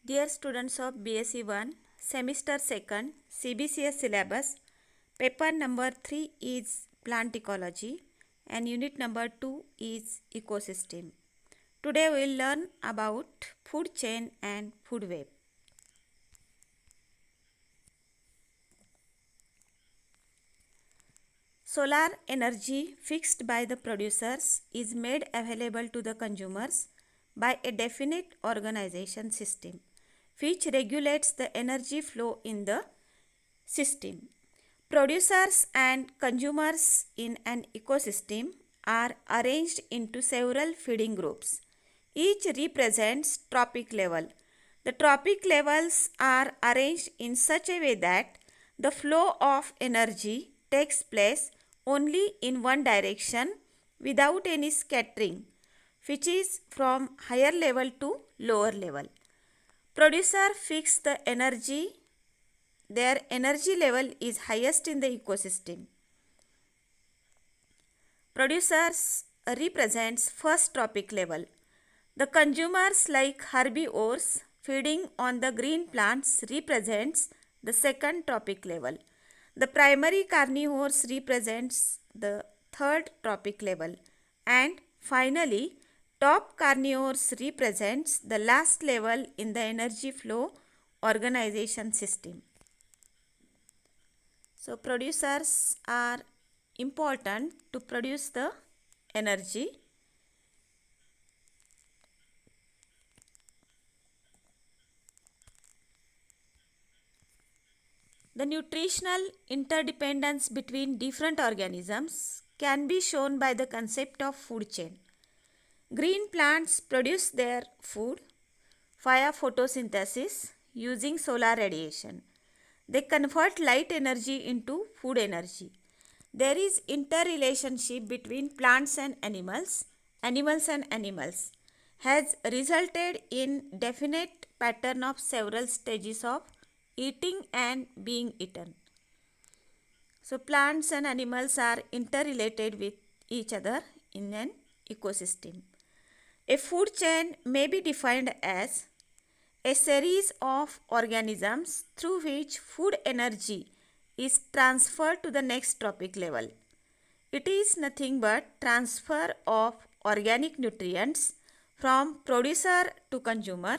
Dear students of BSc 1, Semester 2nd, CBCS syllabus, paper number 3 is Plant Ecology and unit number 2 is Ecosystem. Today we will learn about food chain and food web. Solar energy fixed by the producers is made available to the consumers by a definite organization system which regulates the energy flow in the system. Producers and consumers in an ecosystem are arranged into several feeding groups. Each represents trophic level. The trophic levels are arranged in such a way that the flow of energy takes place only in one direction without any scattering, which is from higher level to lower level. Producer fix the energy. Their energy level is highest in the ecosystem. Producers represents first trophic level. The consumers like herbivores feeding on the green plants represents the second trophic level. The primary carnivores represents the third trophic level, and finally top carnivores represents the last level in the energy flow organization system. So producers are important to produce the energy. The nutritional interdependence between different organisms can be shown by the concept of food chain. Green plants produce their food via photosynthesis using solar radiation. They convert light energy into food energy. There is interrelationship between plants and animals and animals has resulted in definite pattern of several stages of eating and being eaten. So plants and animals are interrelated with each other in an ecosystem. A food chain may be defined as a series of organisms through which food energy is transferred to the next trophic level. It is nothing but transfer of organic nutrients from producer to consumer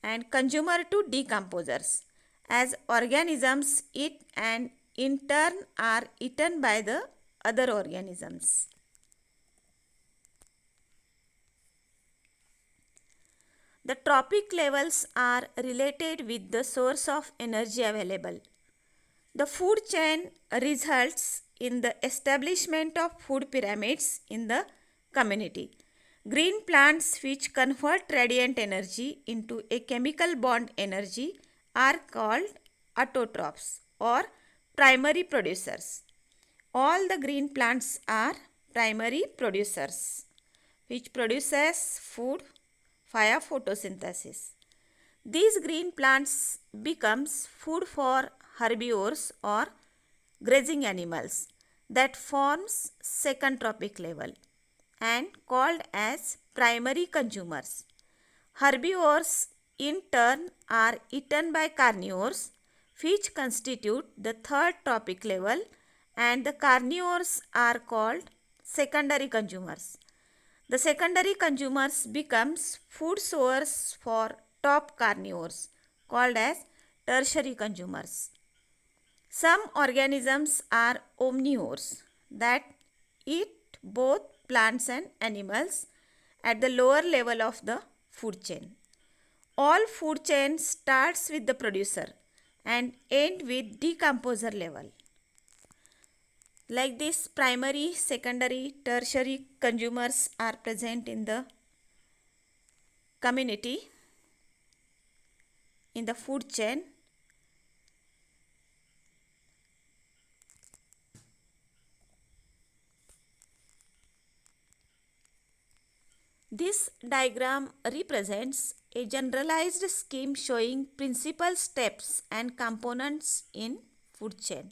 and consumer to decomposers, as organisms eat and in turn are eaten by the other organisms. The trophic levels are related with the source of energy available. The food chain results in the establishment of food pyramids in the community. Green plants which convert radiant energy into a chemical bond energy are called autotrophs or primary producers. All the green plants are primary producers which produces food via photosynthesis. These green plants becomes food for herbivores or grazing animals that forms second trophic level and called as primary consumers. Herbivores in turn are eaten by carnivores which constitute the third trophic level, and the carnivores are called secondary consumers. The secondary consumers becomes food source for top carnivores called as tertiary consumers. Some organisms are omnivores that eat both plants and animals at the lower level of the food chain. All food chain starts with the producer and end with decomposer level. Like this, primary, secondary, tertiary consumers are present in the community, in the food chain. This diagram represents a generalized scheme showing principal steps and components in food chain.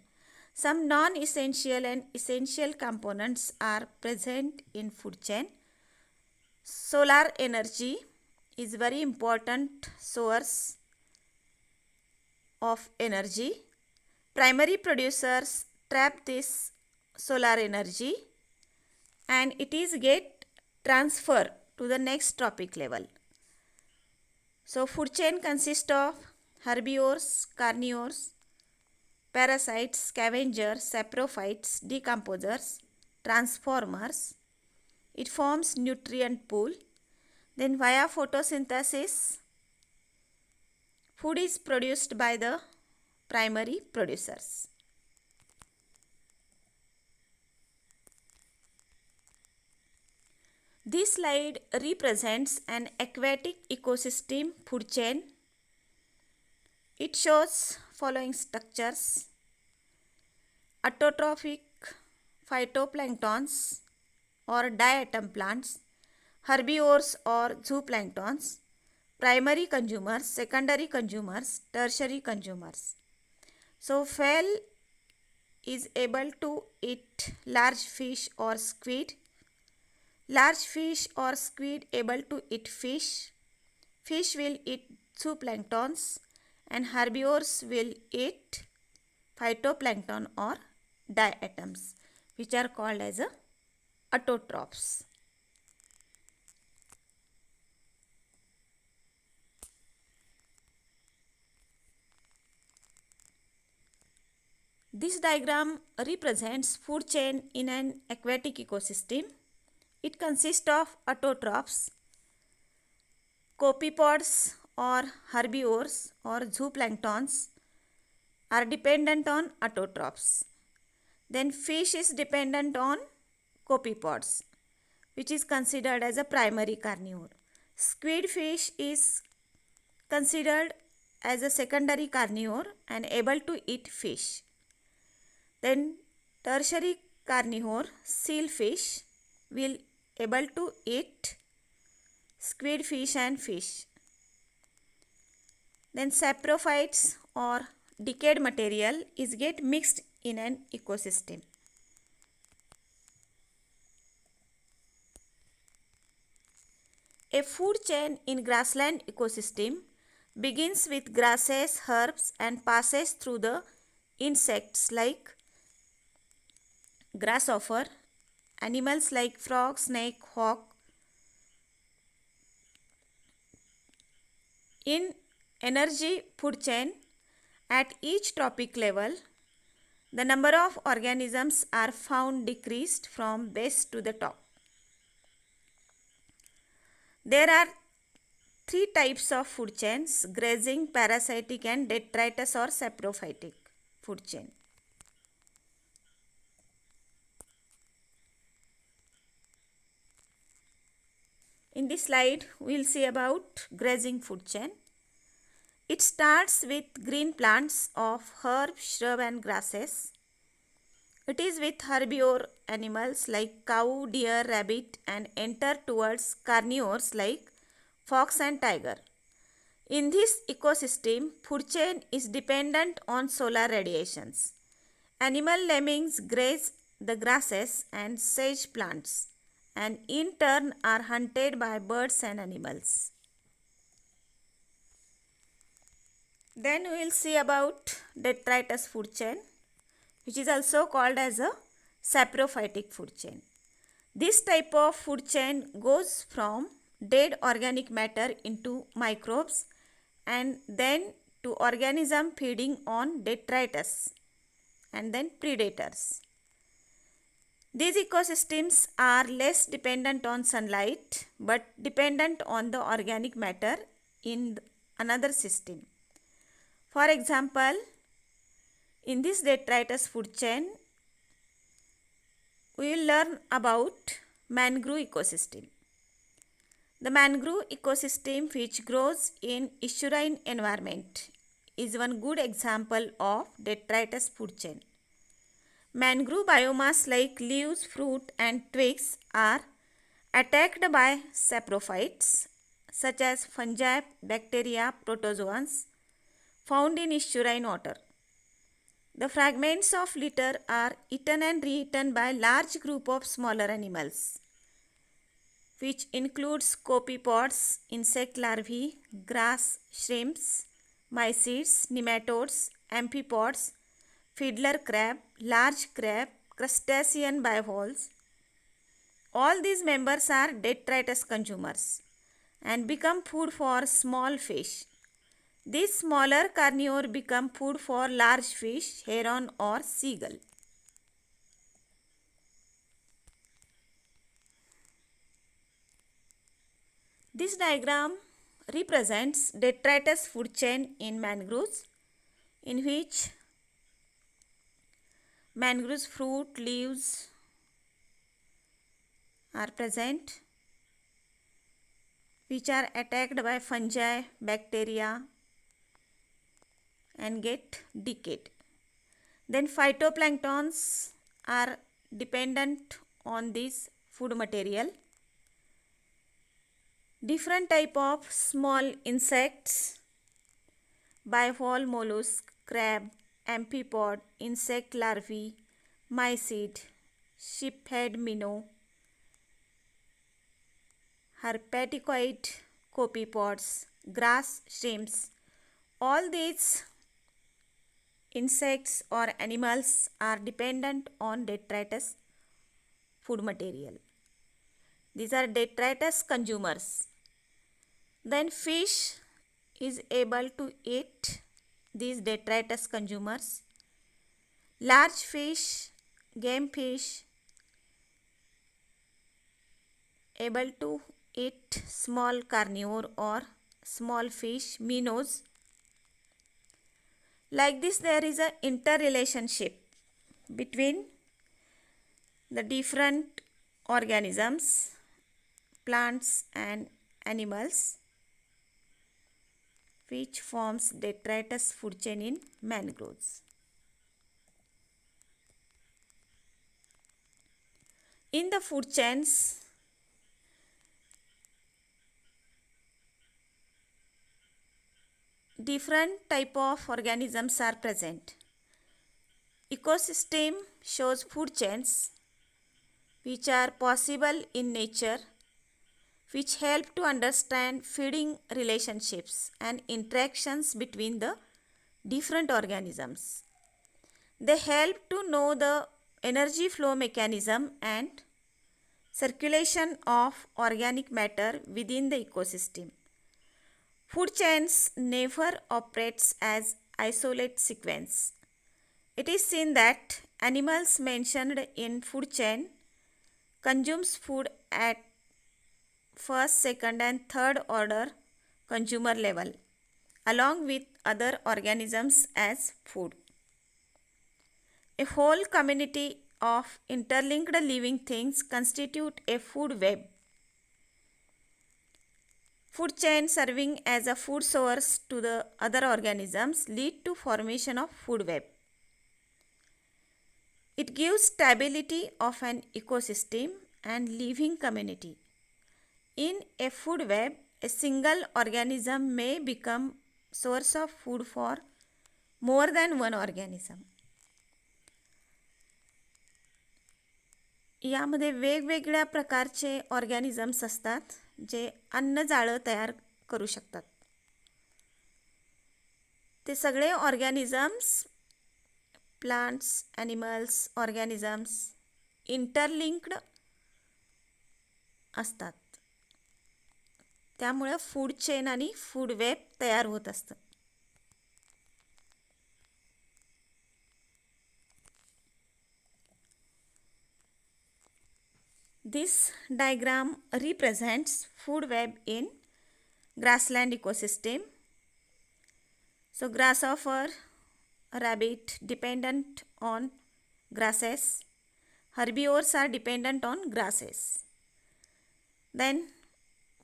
Some non-essential and essential components are present in food chain. Solar energy is very important source of energy. Primary producers trap this solar energy and it is get transferred to the next trophic level. So food chain consists of herbivores, carnivores, parasites, scavengers, saprophytes, decomposers, transformers. It forms nutrient pool. Then via photosynthesis, food is produced by the primary producers. This slide represents an aquatic ecosystem food chain. It shows following structures: autotrophic phytoplanktons or diatom plants, herbivores or zooplanktons, primary consumers, secondary consumers, tertiary consumers. So whale is able to eat large fish or squid. Large fish or squid able to eat fish. Fish will eat zooplanktons and herbivores will eat phytoplankton or diatoms, which are called as autotrophs. This diagram represents food chain in an aquatic ecosystem. It consists of autotrophs, copepods or herbivores or zooplanktons are dependent on autotrophs. Then fish is dependent on copepods, which is considered as a primary carnivore. Squid fish is considered as a secondary carnivore and able to eat fish. Then tertiary carnivore, seal fish, will able to eat squid fish and fish. Then saprophytes or decayed material is get mixed in an ecosystem. A food chain in grassland ecosystem begins with grasses, herbs and passes through the insects like grasshopper, animals like frog, snake, hawk. In energy food chain, at each trophic level, the number of organisms are found decreased from base to the top. There are three types of food chains: grazing, parasitic and detritus or saprophytic food chain. In this slide, we will see about grazing food chain. It starts with green plants of herb, shrub and grasses. It is with herbivore animals like cow, deer, rabbit and enter towards carnivores like fox and tiger. In this ecosystem, food chain is dependent on solar radiations. Animal lemmings graze the grasses and sage plants and in turn are hunted by birds and animals. Then we will see about detritus food chain, which is also called as a saprophytic food chain. This type of food chain goes from dead organic matter into microbes and then to organism feeding on detritus and then predators. These ecosystems are less dependent on sunlight but dependent on the organic matter in another system. For example, in this detritus food chain, we will learn about mangrove ecosystem. The mangrove ecosystem, which grows in estuarine environment, is one good example of detritus food chain. Mangrove biomass like leaves, fruit and twigs are attacked by saprophytes such as fungi, bacteria, protozoans found in estuarine water. The fragments of litter are eaten and re-eaten by large group of smaller animals, which includes copepods, insect larvae, grass shrimps, mycetes, nematodes, amphipods, fiddler crab, large crab, crustacean bivalves. All these members are detritus consumers and become food for small fish. These smaller carnivores become food for large fish, heron or seagull. This diagram represents detritus food chain in mangroves, in which mangroves fruit, leaves are present, which are attacked by fungi, bacteria and get decayed. Then phytoplanktons are dependent on this food material. Different type of small insects, bivalve, mollusk, crab, amphipod, insect larvae, mycete, sheephead minnow, herpetoid copepods, grass shrimps. All these insects or animals are dependent on detritus food material. These are detritus consumers. Then fish is able to eat these detritus consumers. Large fish, game fish, able to eat small carnivore or small fish, minnows. Like this, there is an interrelationship between the different organisms, plants and animals, which forms detritus food chain in mangroves. In the food chains, different type of organisms are present. Ecosystem shows food chains which are possible in nature, which help to understand feeding relationships and interactions between the different organisms. They help to know the energy flow mechanism and circulation of organic matter within the ecosystem. Food chains never operates as isolate sequence. It is seen that animals mentioned in food chain consumes food at first, second and third order consumer level along with other organisms as food. A whole community of interlinked living things constitute a food web. Food chain serving as a food source to the other organisms lead to formation of food web. It gives stability of an ecosystem and living community. In a food web, a single organism may become source of food for more than one organism. यामध्ये वेगवेगळ्या प्रकारचे organisms असतात जे अन्न जाळं तयार करू शकतात. ते सगळे organisms, plants, animals, organisms interlinked असतात. त्यामुळे फूड चेन आणि फूड वेब तयार होत असतं. This diagram represents food web in grassland ecosystem. So grasshopper, rabbit dependent on grasses. Herbivores are dependent on grasses. Then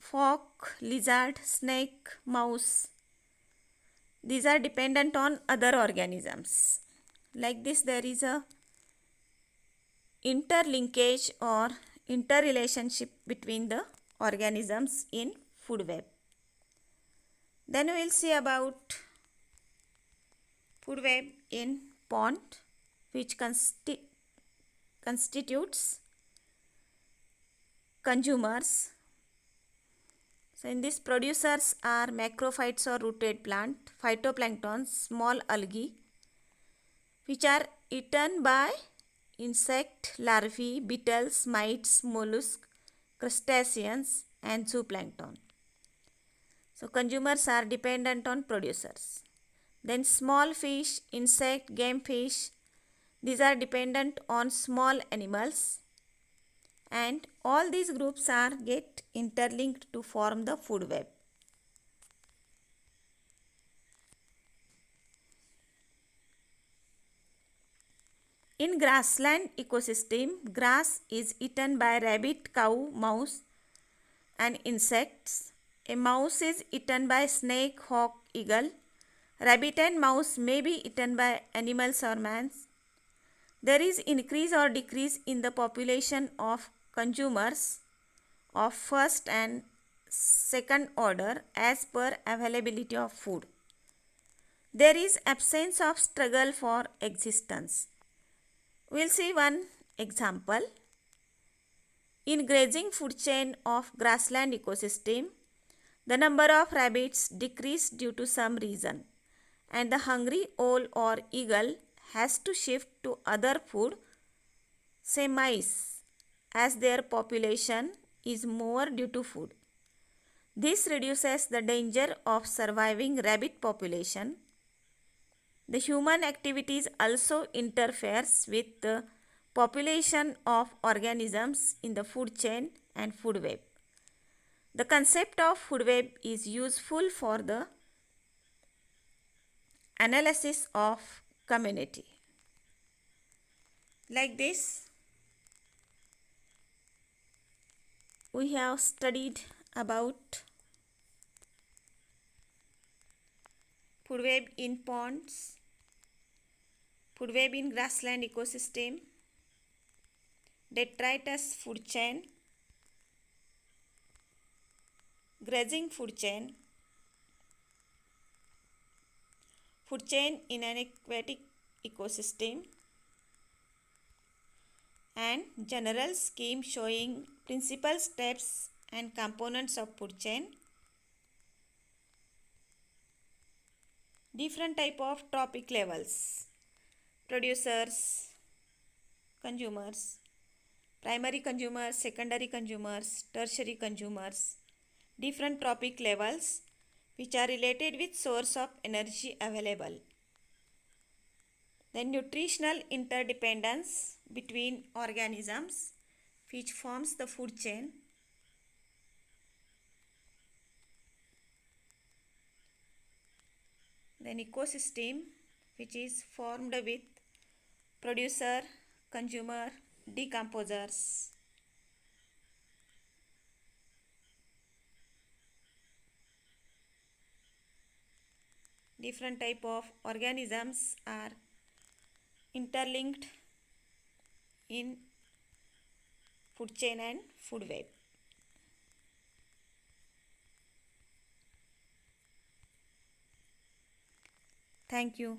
frog, lizard, snake, mouse. These are dependent on other organisms. Like this, there is a interlinkage or interrelationship between the organisms in food web. Then we will see about food web in pond, which constitutes consumers, So in this, producers are macrophytes or rooted plant, phytoplankton, small algae, which are eaten by insect larvae, beetles, mites, mollusks, crustaceans, and zooplankton. So consumers are dependent on producers. Then small fish, insect, game fish, these are dependent on small animals, and all these groups are get interlinked to form the food web. In grassland ecosystem, grass is eaten by rabbit, cow, mouse and insects. A mouse is eaten by snake, hawk, eagle. Rabbit and mouse may be eaten by animals or mans. There is increase or decrease in the population of consumers of first and second order as per availability of food. There is absence of struggle for existence. We'll see one example. In grazing food chain of grassland ecosystem, the number of rabbits decreased due to some reason, and the hungry owl or eagle has to shift to other food, say mice, as their population is more due to food. This reduces the danger of surviving rabbit population. The human activities also interferes with the population of organisms in the food chain and food web. The concept of food web is useful for the analysis of community. Like this, we have studied about food web in ponds, food web in grassland ecosystem, detritus food chain, grazing food chain in an aquatic ecosystem, and general scheme showing principal steps and components of food chain. Different type of trophic levels: producers, consumers, primary consumers, secondary consumers, tertiary consumers. Different trophic levels which are related with source of energy available. Then nutritional interdependence between organisms which forms the food chain. Then ecosystem which is formed with producer, consumer, decomposers. Different type of organisms are interlinked in food chain and food web. Thank you.